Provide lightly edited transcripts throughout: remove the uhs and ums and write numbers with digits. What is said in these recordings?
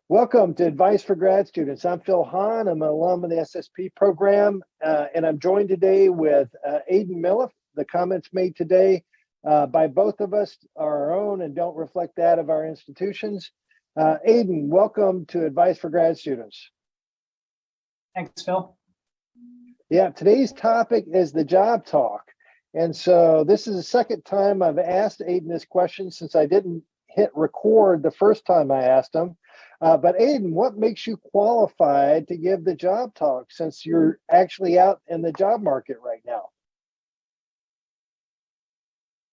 Welcome to Advice for Grad Students. I'm Phil Haun. I'm an alum of the SSP program, and I'm joined today with Aidan Milliff. The comments made today by both of us are our own and don't reflect that of our institutions. Aidan, welcome to Advice for Grad Students. Thanks, Phil. Yeah, today's topic is the job talk. And so this is the second time I've asked Aidan this question since I didn't hit record the first time I asked him. But Aidan, what makes you qualified to give the job talk since you're actually out in the job market right now?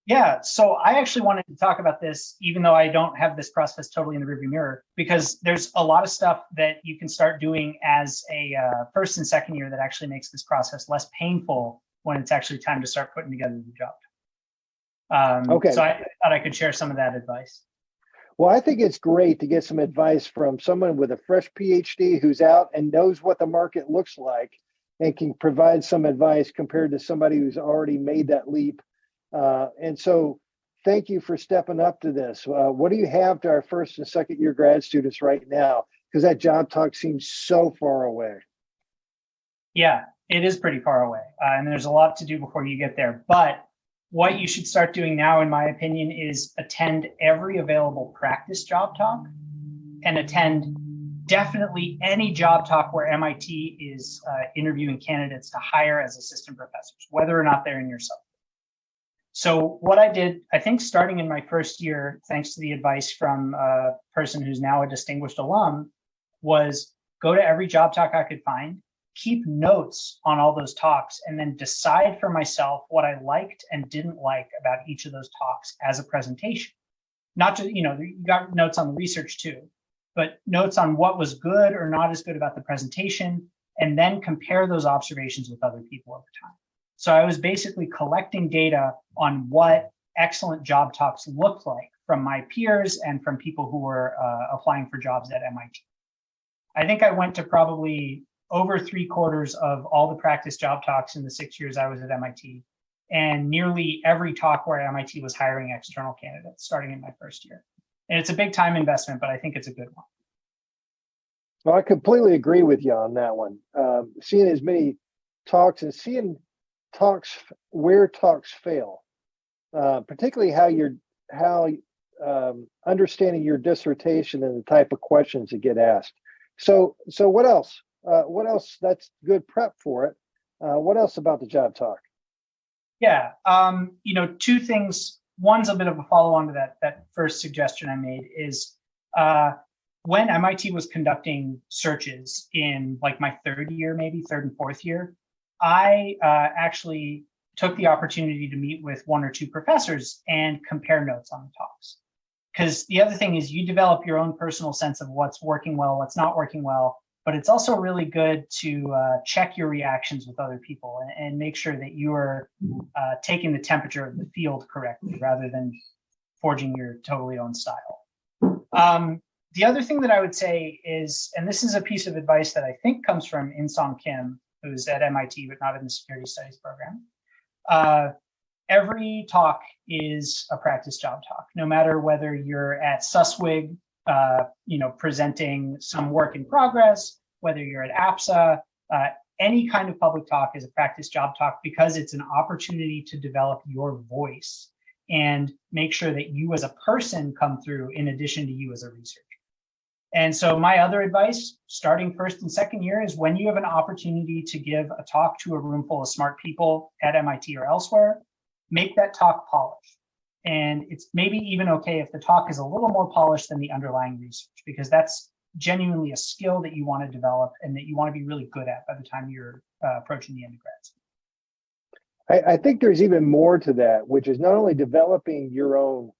Yeah, so I actually wanted to talk about this, even though I don't have this process totally in the rearview mirror, because there's a lot of stuff that you can start doing as a first and second year that actually makes this process less painful when it's actually time to start putting together the job. Okay. So I thought I could share some of that advice. Well, I think it's great to get some advice from someone with a fresh PhD who's out and knows what the market looks like and can provide some advice compared to somebody who's already made that leap. And so thank you for stepping up to this. What do you have to our first and second year grad students right now? Because that job talk seems so far away. Yeah, it is pretty far away. And there's a lot to do before you get there. But what you should start doing now, in my opinion, is attend every available practice job talk and attend definitely any job talk where MIT is interviewing candidates to hire as assistant professors, whether or not they're in your subject. So what I did, I think starting in my first year, thanks to the advice from a person who's now a distinguished alum, was go to every job talk I could find, keep notes on all those talks, and then decide for myself what I liked and didn't like about each of those talks as a presentation. Not just, you got notes on the research too, but notes on what was good or not as good about the presentation, and then compare those observations with other people over time. So I was basically collecting data on what excellent job talks looked like from my peers and from people who were applying for jobs at MIT. I think I went to probably over 3/4 of all the practice job talks in the 6 years I was at MIT, and nearly every talk where MIT was hiring external candidates starting in my first year. And it's a big time investment, but I think it's a good one. Well, I completely agree with you on that one. Seeing as many talks and seeing talks where talks fail, particularly how understanding your dissertation and the type of questions that get asked. So what else? What else? That's good prep for it. What else about the job talk? Yeah, two things. One's a bit of a follow-on to that first suggestion I made is when MIT was conducting searches in like my third year, maybe third and fourth year, I actually took the opportunity to meet with one or two professors and compare notes on the talks. Because the other thing is you develop your own personal sense of what's working well, what's not working well, but it's also really good to check your reactions with other people and make sure that you are taking the temperature of the field correctly rather than forging your totally own style. The other thing that I would say is, and this is a piece of advice that I think comes from In-Song Kim, who's at MIT, but not in the security studies program. Every talk is a practice job talk, no matter whether you're at Suswig, presenting some work in progress, whether you're at APSA, any kind of public talk is a practice job talk because it's an opportunity to develop your voice and make sure that you as a person come through in addition to you as a researcher. And so my other advice, starting first and second year, is when you have an opportunity to give a talk to a room full of smart people at MIT or elsewhere, make that talk polished. And it's maybe even okay if the talk is a little more polished than the underlying research, because that's genuinely a skill that you want to develop and that you want to be really good at by the time you're approaching the end of grad school. I think there's even more to that, which is not only developing your own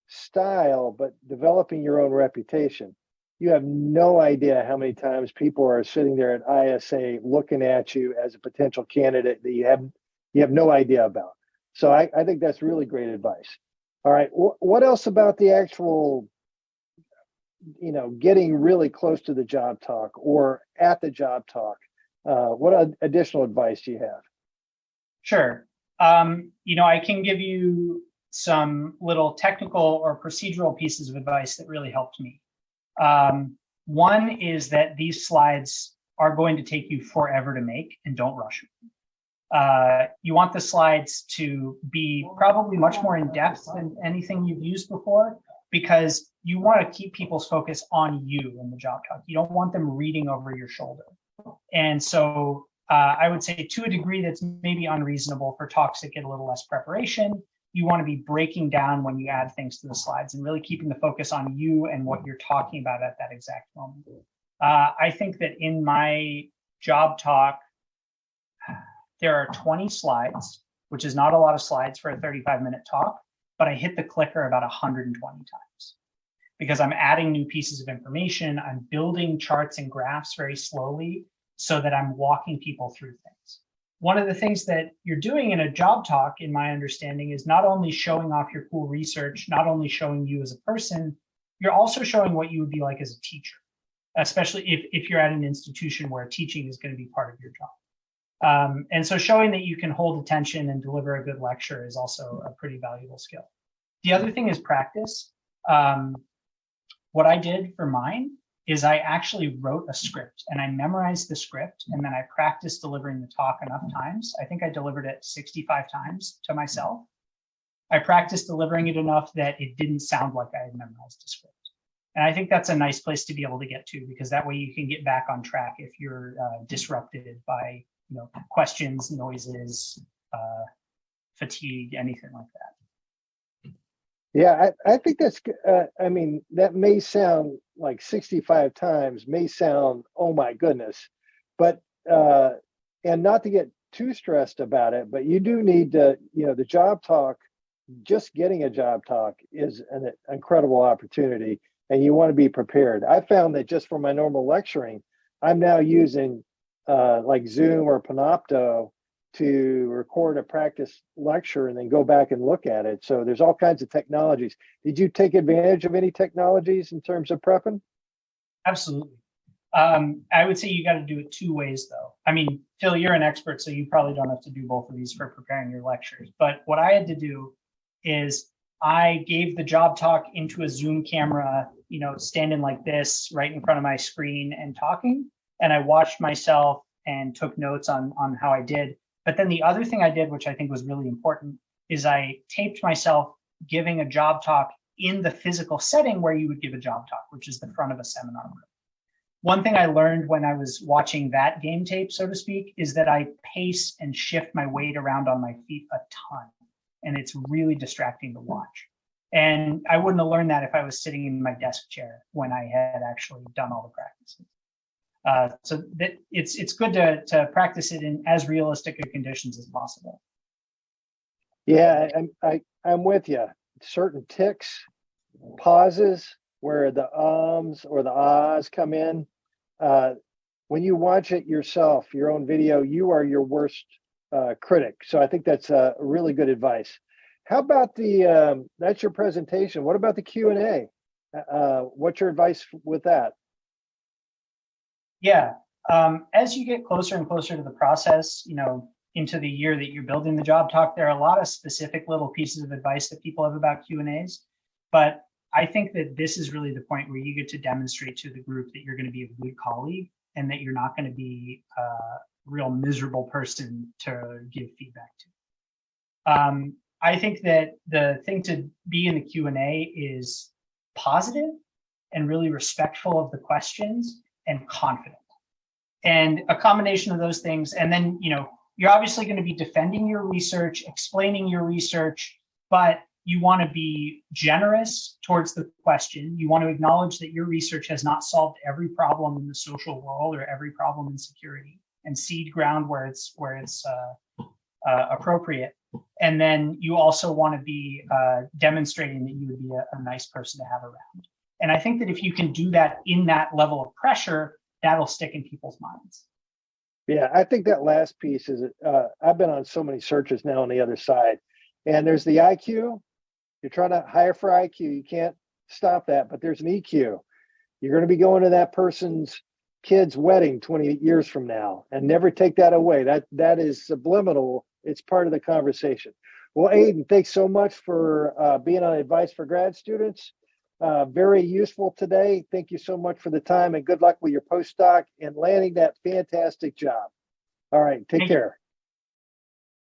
style, but developing your own reputation. You have no idea how many times people are sitting there at ISA looking at you as a potential candidate that you have no idea about. So I think that's really great advice. All right, what else about the actual, getting really close to the job talk or at the job talk? What additional advice do you have? Sure. I can give you some little technical or procedural pieces of advice that really helped me. One is that these slides are going to take you forever to make, and don't rush them. You want the slides to be probably much more in depth than anything you've used before, because you want to keep people's focus on you in the job talk. You don't want them reading over your shoulder. And so I would say, to a degree that's maybe unreasonable for talks that get a little less preparation, you want to be breaking down when you add things to the slides and really keeping the focus on you and what you're talking about at that exact moment. I think that in my job talk, there are 20 slides, which is not a lot of slides for a 35-minute talk, but I hit the clicker about 120 times because I'm adding new pieces of information. I'm building charts and graphs very slowly so that I'm walking people through things. One of the things that you're doing in a job talk, in my understanding, is not only showing off your cool research, not only showing you as a person, you're also showing what you would be like as a teacher, especially if you're at an institution where teaching is going to be part of your job. And so showing that you can hold attention and deliver a good lecture is also a pretty valuable skill. The other thing is practice. What I did for mine is I actually wrote a script and I memorized the script, and then I practiced delivering the talk enough times. I think I delivered it 65 times to myself. I practiced delivering it enough that it didn't sound like I had memorized a script. And I think that's a nice place to be able to get to, because that way you can get back on track if you're disrupted by questions, noises, fatigue, anything like that. Yeah, I think that's, I mean, that may sound like 65 times, may sound, oh my goodness, but, and not to get too stressed about it, but you do need to, the job talk, just getting a job talk is an incredible opportunity, and you want to be prepared. I found that just for my normal lecturing, I'm now using like Zoom or Panopto to record a practice lecture and then go back and look at it. So there's all kinds of technologies. Did you take advantage of any technologies in terms of prepping? Absolutely. I would say you got to do it two ways, though. I mean, Phil, you're an expert, so you probably don't have to do both of these for preparing your lectures. But what I had to do is I gave the job talk into a Zoom camera, standing like this right in front of my screen and talking. And I watched myself and took notes on how I did. But then the other thing I did, which I think was really important, is I taped myself giving a job talk in the physical setting where you would give a job talk, which is the front of a seminar room. One thing I learned when I was watching that game tape, so to speak, is that I pace and shift my weight around on my feet a ton. And it's really distracting to watch. And I wouldn't have learned that if I was sitting in my desk chair when I had actually done all the practices. So that it's good to practice it in as realistic a conditions as possible. Yeah, I'm with you. Certain ticks, pauses where the ums or the ahs come in. When you watch it yourself, your own video, you are your worst critic. So I think that's really good advice. How about that's your presentation. What about the Q&A? What's your advice with that? Yeah, as you get closer and closer to the process, into the year that you're building the job talk, there are a lot of specific little pieces of advice that people have about Q&As. But I think that this is really the point where you get to demonstrate to the group that you're going to be a good colleague and that you're not going to be a real miserable person to give feedback to. I think that the thing to be in the Q&A is positive and really respectful of the questions and confident. And a combination of those things. And then, you're obviously going to be defending your research, explaining your research, but you want to be generous towards the question. You want to acknowledge that your research has not solved every problem in the social world or every problem in security, and seed ground where it's appropriate. And then you also want to be demonstrating that you would be a nice person to have around. And I think that if you can do that in that level of pressure, that'll stick in people's minds. Yeah, I think that last piece is, I've been on so many searches now on the other side, and there's the IQ. You're trying to hire for IQ. You can't stop that, but there's an EQ. You're going to be going to that person's kid's wedding 20 years from now, and never take that away. That is subliminal. It's part of the conversation. Well, Aidan, thanks so much for being on Advice for Grad Students. Very useful today. Thank you so much for the time and good luck with your postdoc and landing that fantastic job. All right. Take care.